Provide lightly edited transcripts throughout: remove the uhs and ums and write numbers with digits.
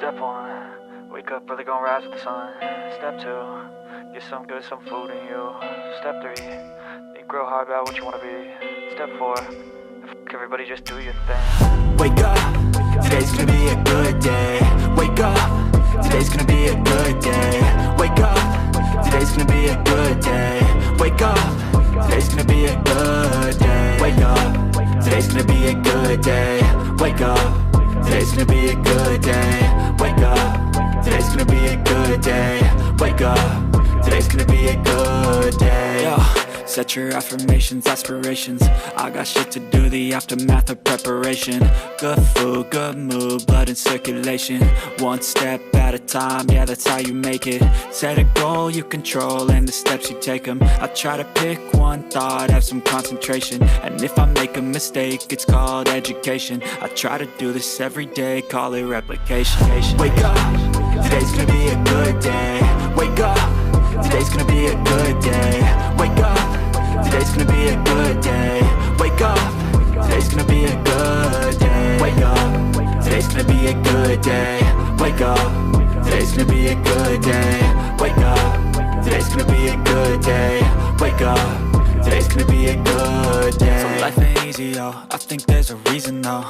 Step 1, wake up early, gonna rise with the sun. Step 2, get some good, some food in you. Step 3, think real hard about what you wanna be. Step 4, everybody just do your thing. Wake up, today's gonna be a good day. Wake up, today's gonna be a good day. Wake up, today's gonna be a good day. Wake up, today's gonna be a good day. Wake up, today's gonna be a good day. Wake up, today's gonna be a good day. Wake up, today's gonna be a good day. Wake up, today's gonna be a good day. Yo, set your affirmations, aspirations. I got shit to do, the aftermath of preparation. Good food, good mood, blood in circulation. One step at a time, yeah, that's how you make it. Set a goal you control and the steps you take them. I try to pick one thought, have some concentration. And if I make a mistake, it's called education. I try to do this every day, call it replication. Wake up, today's gonna be a good day. Wake up, today's gonna be a good day. Wake up, today's gonna be a good day. Wake up, today's gonna be a good day. Wake up, today's gonna be a good day. Wake up, today's gonna be a good day. Wake up, today's gonna be a good day. Wake up, today's gonna be a good day. So life ain't easy, yo, I think there's a reason though.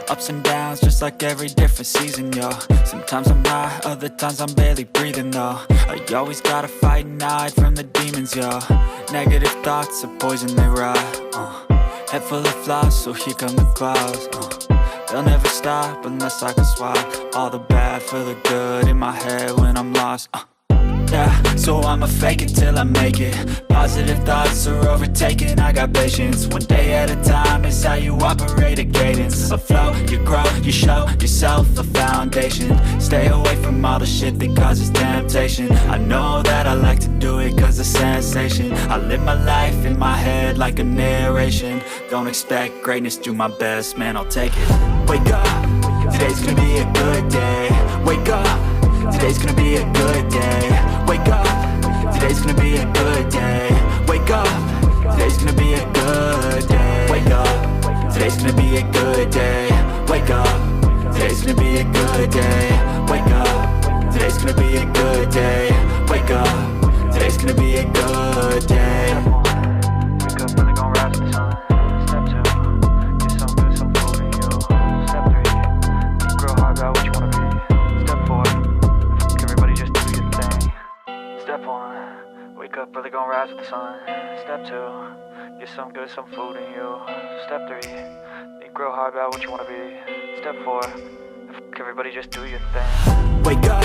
Ups and downs, just like every different season, yo. Sometimes I'm high, other times I'm barely breathing, though. I always gotta fight and hide from the demons, yo. Negative thoughts are poison, they rot. Head full of flies, so here come the clouds. They'll never stop unless I can swap all the bad for the good in my head when I'm lost. Yeah, so I'ma fake it till I make it. Positive thoughts are overtaken, I got patience. One day at a time is how you operate a cadence. A flow, you grow, you show yourself a foundation. Stay away from all the shit that causes temptation. I know that I like to do it cause it's sensation. I live my life in my head like a narration. Don't expect greatness, do my best, man, I'll take it. Wake up, today's gonna be a good day. Wake up, today's gonna be a good day. Wake up, today's gonna be a good day. Wake up, today's gonna be a good day. Wake up, today's gonna be a good day. Wake up, today's gonna be a good day. Wake up, today's gonna be a good day. Wake up, today's gonna be a good day. Wake up early, gonna rise with the sun. Step 2, get some good, some food in you. Step 3, think real hard about what you wanna be. Step 4, everybody just do your thing. Step 1, wake up early, gonna rise with the sun. Step 2, get some good, some food in you. Step 3, think real hard about what you wanna be. Step 4, everybody just do your thing. Wake up,